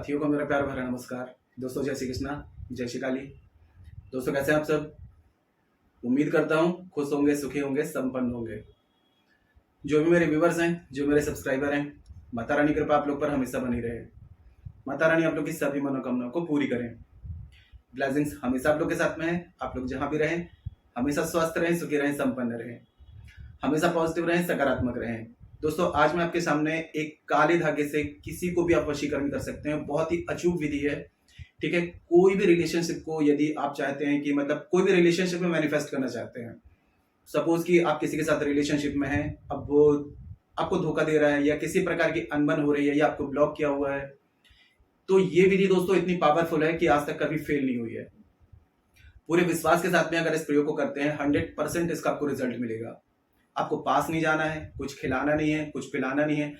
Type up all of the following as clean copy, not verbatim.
साथियों को मेरा प्यार भरा नमस्कार। दोस्तों जय श्री कृष्णा, जय श्री काली। दोस्तों कैसे हैं आप सब? उम्मीद करता हूँ खुश होंगे, सुखी होंगे, संपन्न होंगे। जो भी मेरे व्यूवर्स हैं, जो मेरे सब्सक्राइबर हैं, माता रानी कृपा आप लोग पर हमेशा बनी रहे। माता रानी आप लोग की सभी मनोकामनाओं को पूरी करें। ब्लेसिंग्स हमेशा आप लोग के साथ में है। आप लोग जहाँ भी रहें हमेशा स्वस्थ रहें, सुखी रहें, संपन्न रहें, हमेशा पॉजिटिव रहें, सकारात्मक रहें। दोस्तों आज मैं आपके सामने एक काले धागे से किसी को भी आप वशीकरण कर सकते हैं। बहुत ही अचूक विधि है, ठीक है। कोई भी रिलेशनशिप को यदि आप चाहते हैं कि मतलब कोई भी रिलेशनशिप में मैनिफेस्ट करना चाहते हैं, सपोज कि आप किसी के साथ रिलेशनशिप में हैं, अब वो आपको धोखा दे रहा है या किसी प्रकार की अनबन हो रही है या आपको ब्लॉक किया हुआ है, तो ये विधि दोस्तों इतनी पावरफुल है कि आज तक कभी फेल नहीं हुई है। पूरे विश्वास के साथ में अगर इस प्रयोग को करते हैं 100% इसका आपको रिजल्ट मिलेगा। आपको पास नहीं जाना है, कुछ खिलाना नहीं है, कुछ पिलाना नहीं है,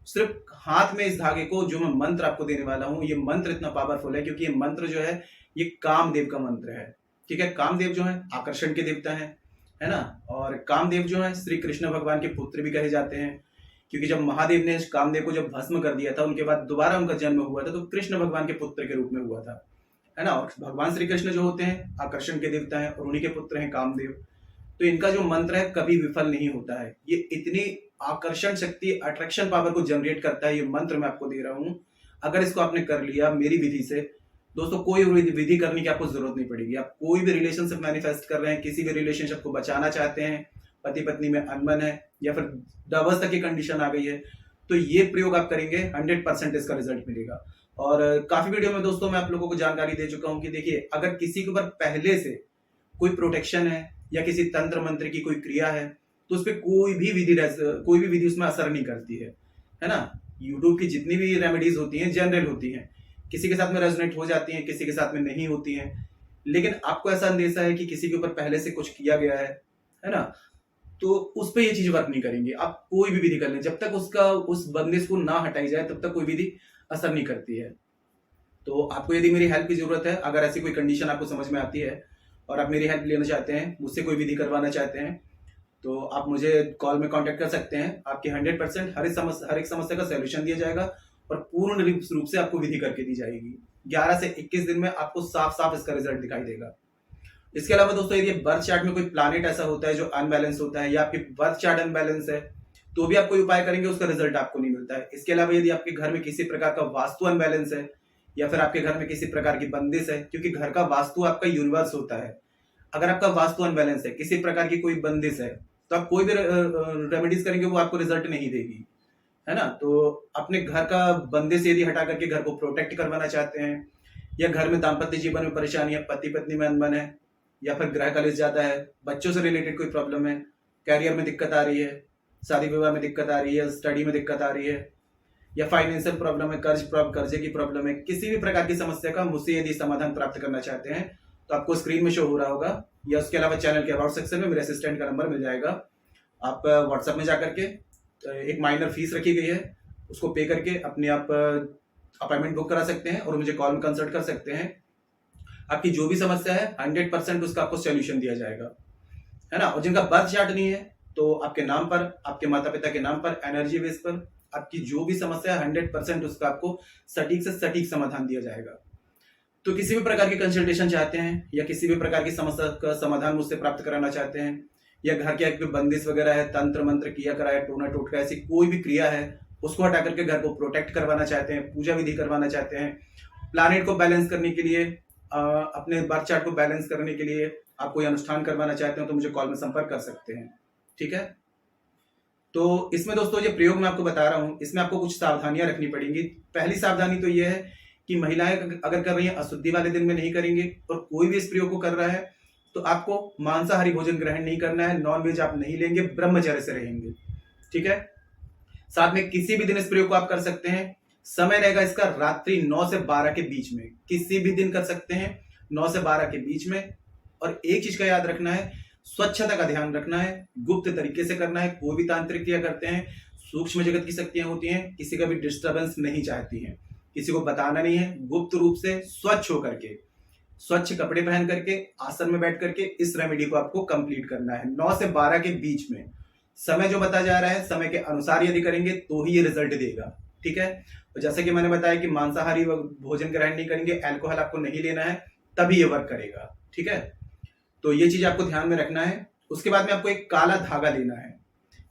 सिर्फ हाथ में इस धागे को जो मैं मंत्र आपको देने वाला हूं, ये मंत्र इतना पावरफुल है क्योंकि ये मंत्र जो है ये कामदेव का मंत्र है, ठीक है। कामदेव जो है आकर्षण के देवता है ना। और कामदेव जो है श्री कृष्ण भगवान के पुत्र भी कहे जाते हैं, क्योंकि जब महादेव ने कामदेव को जब भस्म कर दिया था, उनके बाद दोबारा उनका जन्म हुआ था तो कृष्ण भगवान के पुत्र के रूप में हुआ था, है ना। और भगवान श्री कृष्ण जो होते हैं आकर्षण के देवता है और उन्हीं के पुत्र हैं कामदेव। तो इनका जो मंत्र है कभी विफल नहीं होता है। ये इतनी आकर्षण शक्ति, अट्रैक्शन पावर को जनरेट करता है। ये मंत्र मैं आपको दे रहा हूं, अगर इसको आपने कर लिया मेरी विधि से, दोस्तों कोई विधि करने की आपको जरूरत नहीं पड़ेगी। आप कोई भी रिलेशनशिप मैनिफेस्ट कर रहे हैं, किसी भी रिलेशनशिप को बचाना चाहते हैं, पति पत्नी में अनबन है या फिर डिवोर्स तक की कंडीशन आ गई है, तो ये प्रयोग आप करेंगे 100% इसका रिजल्ट मिलेगा। और काफी वीडियो में दोस्तों मैं आप लोगों को जानकारी दे चुका हूं कि देखिए, अगर किसी के ऊपर पहले से कोई प्रोटेक्शन है या किसी तंत्र मंत्र की कोई क्रिया है तो उस पर कोई भी विधि उसमें असर नहीं करती है ना। यूट्यूब की जितनी भी रेमेडीज होती हैं जनरल होती हैं, किसी के साथ में रेजोनेट हो जाती हैं, किसी के साथ में नहीं होती हैं। लेकिन आपको ऐसा अंदेशा है कि किसी के ऊपर पहले से कुछ किया गया है ना, तो उस पर ये चीज वर्क नहीं करेंगी। आप कोई भी विधि कर लें, जब तक उस बंदिश को ना हटाई जाए तब तक कोई विधि असर नहीं करती है। तो आपको यदि मेरी हेल्प की जरूरत है, अगर ऐसी कोई कंडीशन आपको समझ में आती है और आप मेरी हेल्प लेना चाहते हैं, मुझसे कोई विधि करवाना चाहते हैं, तो आप मुझे कॉल में कांटेक्ट कर सकते हैं। आपकी 100% हर एक समस्या का सॉल्यूशन दिया जाएगा और पूर्ण रूप से आपको विधि करके दी जाएगी। 11 से 21 दिन में आपको साफ साफ इसका रिजल्ट दिखाई देगा। इसके अलावा दोस्तों यदि बर्थ चार्ट में कोई प्लैनेट ऐसा होता है जो अनबैलेंस होता है या आपकी बर्थ चार्ट अनबैलेंस है, तो भी आप कोई उपाय करेंगे उसका रिजल्ट आपको नहीं मिलता है। इसके अलावा यदि आपके घर में किसी प्रकार का वास्तु अनबैलेंस है या फिर आपके घर में किसी प्रकार की बंदिश है, क्योंकि घर का वास्तु आपका यूनिवर्स होता है। अगर आपका वास्तु अनबैलेंस है, किसी प्रकार की कोई बंदिश है, तो आप कोई भी रेमेडीज करेंगे वो आपको रिजल्ट नहीं देगी, है ना। तो अपने घर का बंदिश यदि हटा करके घर को प्रोटेक्ट करवाना चाहते हैं, या घर में दाम्पत्य जीवन में परेशानी है, पति पत्नी में अनबन है, या फिर ग्रह कलेश ज्यादा है, बच्चों से रिलेटेड कोई प्रॉब्लम है, कैरियर में दिक्कत आ रही है, शादी विवाह में दिक्कत आ रही है, स्टडी में दिक्कत आ रही है, या फाइनेंशियल प्रॉब्लम है, कर्जे की प्रॉब्लम है, किसी भी प्रकार की समस्या का मुझसे यदि समाधान प्राप्त करना चाहते हैं तो आपको स्क्रीन में शो हो रहा होगा, या उसके अलावा चैनल के अबाउट सेक्शन में मेरे असिस्टेंट का नंबर मिल जाएगा। आप व्हाट्सएप में जाकर के एक माइनर फीस रखी गई है, उसको पे करके अपने आप अपॉइंटमेंट बुक करा सकते हैं और मुझे कॉल में कंसल्ट कर सकते हैं। आपकी जो भी समस्या है 100% उसका आपको सोल्यूशन दिया जाएगा, है ना। और जिनका बर्थ चार्ट नहीं है तो आपके नाम पर, आपके माता पिता के नाम पर, एनर्जी बेस पर आपकी जो भी समस्या है 100% उसका आपको सटीक से सटीक समाधान दिया जाएगा। तो किसी भी प्रकार की कंसल्टेशन चाहते हैं या किसी भी प्रकार की समस्या का समाधान मुझसे प्राप्त कराना चाहते हैं, या घर के कोई बंदिश वगैरह है, तंत्र मंत्र किया कराया, टोना टोटका ऐसी कोई भी क्रिया है उसको हटा करके घर को प्रोटेक्ट करवाना चाहते हैं, पूजा विधि करवाना चाहते हैं, प्लैनेट को बैलेंस करने के लिए, अपने बर्थ चार्ट को बैलेंस करने के लिए आप कोई अनुष्ठान करवाना चाहते हो तो मुझे कॉल में संपर्क कर सकते हैं, ठीक है। तो इसमें दोस्तों ये प्रयोग मैं आपको बता रहा हूं, इसमें आपको कुछ सावधानियां रखनी पड़ेंगी। पहली सावधानी तो ये है कि महिलाएं अगर कर रही हैं अशुद्धि वाले दिन में नहीं करेंगे, और कोई भी इस प्रयोग को कर रहा है तो आपको मांसाहारी भोजन ग्रहण नहीं करना है, नॉन वेज आप नहीं लेंगे, ब्रह्मचर्य से रहेंगे, ठीक है। साथ में किसी भी दिन इस प्रयोग को आप कर सकते हैं। समय रहेगा इसका रात्रि 9 से 12 के बीच में, किसी भी दिन कर सकते हैं 9 से 12 के बीच में। और एक चीज का याद रखना है, स्वच्छता का ध्यान रखना है, गुप्त तरीके से करना है। कोई भी तांत्रिक क्रिया करते हैं, सूक्ष्म जगत की शक्तियां होती हैं, किसी का भी डिस्टर्बेंस नहीं चाहती हैं, किसी को बताना नहीं है। गुप्त रूप से स्वच्छ होकर के, स्वच्छ कपड़े पहन करके, आसन में बैठ करके इस रेमेडी को आपको कंप्लीट करना है 9 से 12 के बीच में। समय जो बता जा रहा है समय के अनुसार यदि करेंगे तो ही ये रिजल्ट देगा, ठीक है। और जैसे कि मैंने बताया कि मांसाहारी भोजन ग्रहण नहीं करेंगे, अल्कोहल आपको नहीं लेना है, तभी ये वर्क करेगा। ठीक है, तो ये चीज आपको ध्यान में रखना है। उसके बाद में आपको एक काला धागा लेना है।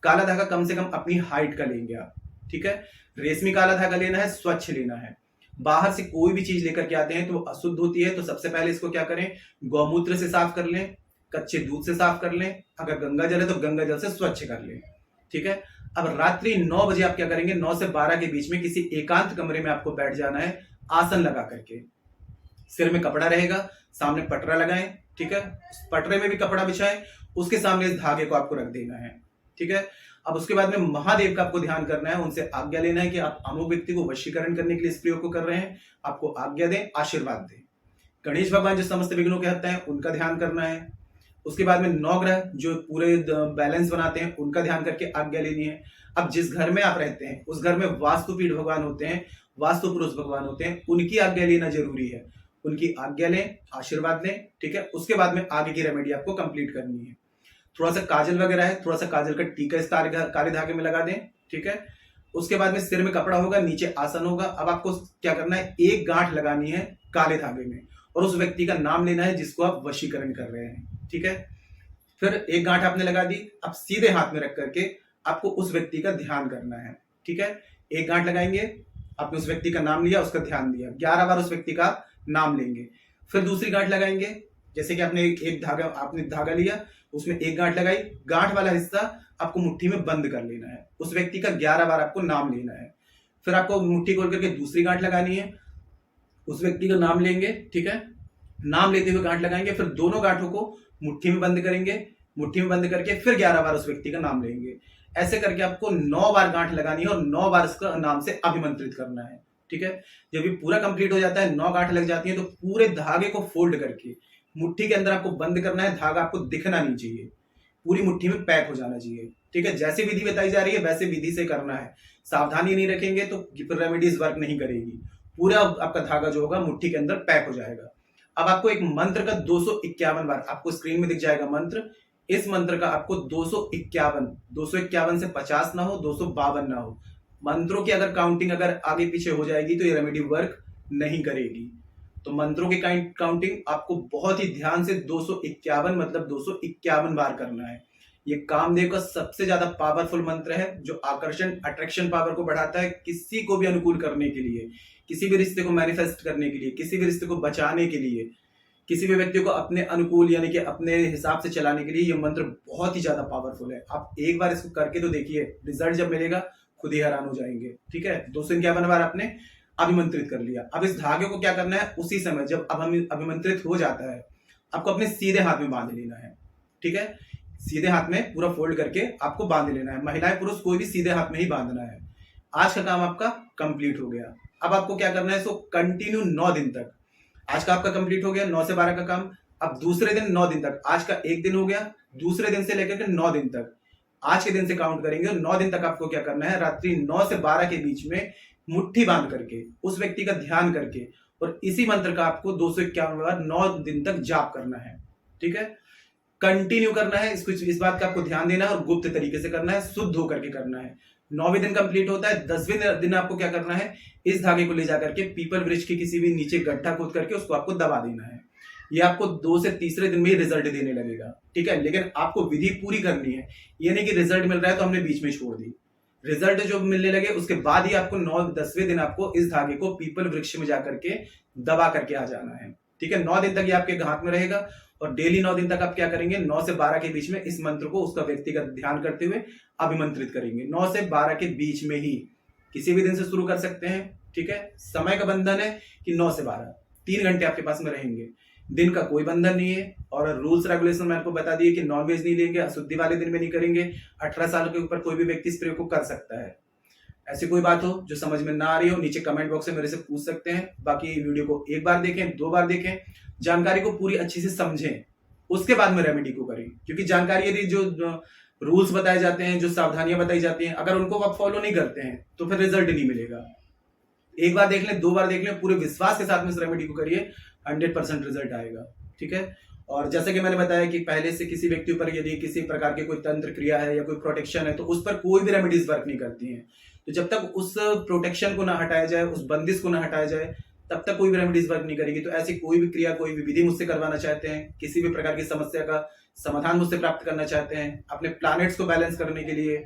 काला धागा कम से कम अपनी हाइट का लेंगे आप। ठीक है, रेशमी काला धागा लेना है, स्वच्छ लेना है। बाहर से कोई भी चीज लेकर के आते हैं तो वो अशुद्ध होती है, तो सबसे पहले इसको क्या करें, गौमूत्र से साफ कर लें, कच्चे दूध से साफ कर लें, अगर गंगा जल है तो गंगा जल से स्वच्छ कर लें। ठीक है, अब रात्रि 9 बजे आप क्या करेंगे, 9 से 12 के बीच में किसी एकांत कमरे में आपको बैठ जाना है, आसन लगा करके। सिर में कपड़ा रहेगा, सामने पटरा लगाएं। ठीक है, पटरे में भी कपड़ा बिछाएं, उसके सामने इस धागे को आपको रख देना है। ठीक है, अब उसके बाद में महादेव का आपको ध्यान करना है, उनसे आज्ञा लेना है कि आप अमुक व्यक्ति को वशीकरण करने के लिए इस प्रयोग को कर रहे हैं, आपको आज्ञा दें, आशीर्वाद दें। गणेश भगवान जो समस्त विघ्नों के हत्ता हैं, उनका ध्यान करना है। उसके बाद में 9 ग्रह जो पूरे बैलेंस बनाते हैं, उनका ध्यान करके आज्ञा लेनी है। अब जिस घर में आप रहते हैं उस घर में वास्तुपीठ भगवान होते हैं, वास्तु पुरुष भगवान होते हैं, उनकी आज्ञा लेना जरूरी है। उनकी आज्ञा लें, आशीर्वाद लें। ठीक है, उसके बाद में आगे की रेमेडी आपको कंप्लीट करनी है। थोड़ा सा काजल वगैरह है, थोड़ा सा काजल का टीका इस काले धागे में लगा दें। ठीक है, उसके बाद में सिर में कपड़ा होगा, नीचे आसन होगा। अब आपको क्या करना है, एक गांठ लगानी है काले धागे में और उस व्यक्ति का नाम लेना है जिसको आप वशीकरण कर रहे हैं। ठीक है, फिर एक गांठ आपने लगा दी, अब सीधे हाथ में रख करके आपको उस व्यक्ति का ध्यान करना है। ठीक है, एक गांठ लगाएंगे, आपने उस व्यक्ति का नाम लिया, उसका ध्यान दिया, 11 बार उस व्यक्ति का नाम लेंगे। फिर दूसरी गांठ लगाएंगे, जैसे कि आपने एक धागा लिया, उसमें एक गांठ लगाई, गांठ वाला हिस्सा आपको मुट्ठी में बंद कर लेना है, उस व्यक्ति का 11 बार आपको नाम लेना है। फिर आपको मुट्ठी खोल करके दूसरी गांठ लगानी है, उस व्यक्ति का नाम लेंगे। ठीक है, नाम लेते हुए गांठ लगाएंगे, फिर दोनों गांठों को मुट्ठी में बंद करेंगे, मुट्ठी में बंद करके फिर 11 बार उस व्यक्ति का नाम लेंगे। ऐसे करके आपको 9 बार गांठ लगानी है और 9 बार इसका नाम से अभिमंत्रित करना है। ठीक है, जब ये पूरा कंप्लीट हो जाता है, 9 गांठ लग जाती है, तो पूरे धागे को फोल्ड करके मुट्ठी के अंदर आपको बंद करना है। धागा आपको दिखना नहीं चाहिए, पूरी मुट्ठी में पैक हो जाना चाहिए। ठीक है, जैसे विधि बताई जा रही है वैसे विधि से करना है। सावधानी नहीं रखेंगे तो फिर रेमेडीज वर्क नहीं करेगी। पूरा आपका धागा जो होगा मुट्ठी के अंदर पैक हो जाएगा। अब आपको एक मंत्र का 251 बार, आपको स्क्रीन में दिख जाएगा मंत्र। इस मंत्र का आपको 251 से 50 ना हो, 252 ना हो। मंत्रों की अगर काउंटिंग अगर आगे पीछे हो जाएगी तो ये रेमेडी वर्क नहीं करेगी। तो मंत्रों की काउंटिंग आपको बहुत ही ध्यान से 251 मतलब 251 बार करना है। ये कामदेव का सबसे ज्यादा पावरफुल मंत्र है जो अट्रैक्शन पावर को बढ़ाता है, किसी को भी अनुकूल करने के लिए, किसी भी रिश्ते को मैनिफेस्ट करने के लिए, किसी भी रिश्ते को बचाने के लिए, किसी भी व्यक्ति को अपने अनुकूल यानी कि अपने हिसाब से चलाने के लिए ये मंत्र बहुत ही ज्यादा पावरफुल है। आप एक बार इसको करके तो देखिए, रिजल्ट जब मिलेगा खुद ही हैरान हो जाएंगे। ठीक है, 251 बार आपने अभिमंत्रित कर लिया। अब इस धागे को क्या करना है, उसी समय जब अभिमंत्रित हो जाता है आपको अपने सीधे हाथ में बांध लेना है। ठीक है, सीधे हाथ में पूरा फोल्ड करके आपको बांध लेना है। महिलाएं पुरुष कोई भी सीधे हाथ में ही बांधना है। आज का काम आपका कंप्लीट हो गया। अब आपको क्या करना है, इसको कंटिन्यू 9 दिन तक। आज का आपका कंप्लीट हो गया 9 से 12 का काम। अब दूसरे दिन 9 दिन तक, आज का एक दिन हो गया, दूसरे दिन से लेकर के 9 दिन तक, आज के दिन से काउंट करेंगे। 9 दिन तक आपको क्या करना है, रात्रि 9 से 12 के बीच में मुट्ठी बांध करके उस व्यक्ति का ध्यान करके और इसी मंत्र का आपको 251 बार 9 दिन तक जाप करना है। ठीक है, कंटिन्यू करना है। इस बात का आपको ध्यान देना है और गुप्त तरीके से करना है, शुद्ध होकर के करना है। 9वें दिन कंप्लीट होता है, 10वें दिन आपको क्या करना है, इस धागे को ले जाकर के पीपल वृक्ष के किसी भी नीचे गड्ढा खोद करके उसको आपको दबा देना है। ये आपको 2 से तीसरे दिन में ही रिजल्ट देने लगेगा। ठीक है, लेकिन आपको विधि पूरी करनी है। ये नहीं कि रिजल्ट मिल रहा है तो हमने बीच में छोड़ दी। रिजल्ट जो मिलने लगे उसके बाद ही आपको 9-10वें दिन आपको इस धागे को पीपल वृक्ष में जाकर के दबा करके आ जाना है। ठीक है, 9 दिन तक ये आपके हाथ में रहेगा और डेली 9 दिन तक आप क्या करेंगे, 9 से 12 के बीच में इस मंत्र को उसका व्यक्तिगत ध्यान करते हुए अभिमंत्रित करेंगे। 9 से 12 के बीच में ही, किसी भी दिन से शुरू कर सकते हैं। ठीक है, समय का बंधन है कि 9 से 12 3 घंटे आपके पास में रहेंगे, दिन का कोई बंधन नहीं है। और रूल्स रेगुलेशन मैं आपको बता दिए कि नॉनवेज नहीं लेंगे, अशुद्धि वाले दिन में नहीं करेंगे। 18 साल के ऊपर कोई भी व्यक्ति इस प्रयोग को कर सकता है। ऐसी कोई बात हो जो समझ में ना आ रही हो, नीचे कमेंट बॉक्स में मेरे से पूछ सकते हैं। बाकी वीडियो को एक बार देखें, 2 बार देखें, जानकारी को पूरी अच्छी से समझें, उसके बाद में रेमेडी को करें। क्योंकि जानकारी यदि जो रूल्स बताए जाते हैं, जो सावधानियां बताई जाती हैं, अगर उनको आप फॉलो नहीं करते हैं तो फिर रिजल्ट नहीं मिलेगा। एक बार देख लें, 2 बार देख लें, पूरे विश्वास के साथ में इस रेमेडी को करिए, 100% रिजल्ट आएगा। ठीक है, और जैसे कि मैंने बताया कि पहले से किसी व्यक्ति पर यदि किसी प्रकार की कोई तंत्र क्रिया है या कोई प्रोटेक्शन है तो उस पर कोई भी रेमेडीज वर्क नहीं करती हैं। तो जब तक उस प्रोटेक्शन को ना हटाया जाए, उस बंदिश को ना हटाया जाए, तब तक कोई भी रेमेडीज वर्क नहीं करेगी। तो ऐसी कोई भी क्रिया, कोई भी विधि मुझसे करवाना चाहते हैं, किसी भी प्रकार की समस्या का समाधान मुझसे प्राप्त करना चाहते हैं, अपने प्लैनेट्स को बैलेंस करने के लिए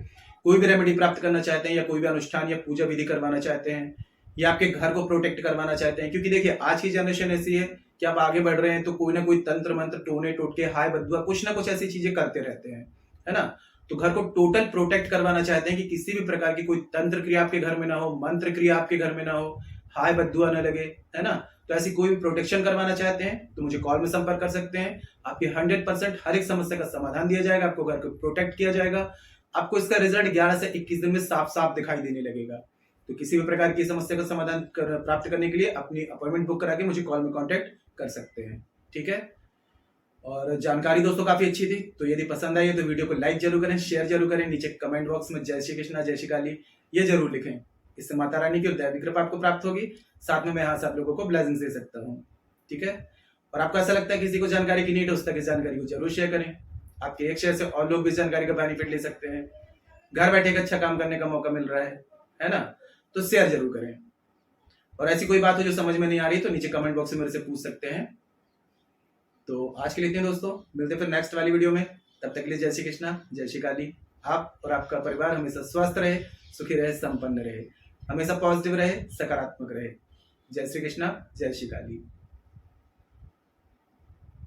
कोई भी रेमेडी प्राप्त करना चाहते हैं, या कोई भी अनुष्ठान या पूजा विधि करवाना चाहते हैं, या आपके घर को प्रोटेक्ट करवाना चाहते हैं, क्योंकि देखिए आज की जनरेशन ऐसी है कि आप आगे बढ़ रहे हैं तो कोई ना कोई तंत्र मंत्र, टोने टोटके, हाय बद्दुआ, कुछ ना कुछ ऐसी चीजें करते रहते हैं, है ना। तो घर को टोटल प्रोटेक्ट करवाना चाहते हैं कि किसी भी प्रकार की कोई तंत्र क्रिया आपके घर में ना हो, मंत्र क्रिया आपके घर में ना हो, हाय बद्दुआ ना लगे, है ना। तो ऐसी कोई भी प्रोटेक्शन करवाना चाहते हैं तो मुझे कॉल में संपर्क कर सकते हैं। आपकी 100% हर एक समस्या का समाधान दिया जाएगा, आपको घर को प्रोटेक्ट किया जाएगा। आपको इसका रिजल्ट 11 से 21 दिन में साफ साफ दिखाई देने लगेगा। तो किसी भी प्रकार की समस्या का समाधान प्राप्त करने के लिए अपनी अपॉइंटमेंट बुक करा के मुझे कॉल में कांटेक्ट कर सकते हैं, ठीक है। और जानकारी दोस्तों काफी अच्छी थी, तो यदि पसंद आई तो वीडियो को लाइक जरूर करें, शेयर जरूर करें, नीचे कमेंट बॉक्स में जय श्री कृष्णा, जय श्री काली ये जरूर लिखें। इससे माता रानी की दैवी कृपा आपको प्राप्त होगी, साथ में मैं यहाँ से आप लोगों को ब्लेसिंग्स दे सकता हूँ, ठीक है। और आपको ऐसा लगता है किसी को जानकारी की नीड है, उस तक इस जानकारी को जरूर शेयर करें। आपके एक शेयर से और लोग भी इस जानकारी का बेनिफिट ले सकते हैं। घर बैठे एक अच्छा काम करने का मौका मिल रहा है ना। तो शेयर जरूर करें। और ऐसी कोई बात हो जो समझ में नहीं आ रही तो नीचे कमेंट बॉक्स में मेरे से पूछ सकते हैं। तो आज के लिए इतने दोस्तों, मिलते फिर नेक्स्ट वाली वीडियो में। तब तक के लिए जय श्री कृष्णा, जय श्री काली। आप और आपका परिवार हमेशा स्वस्थ रहे, सुखी रहे, संपन्न रहे, हमेशा पॉजिटिव रहे, सकारात्मक रहे। जय श्री कृष्णा, जय श्री काली।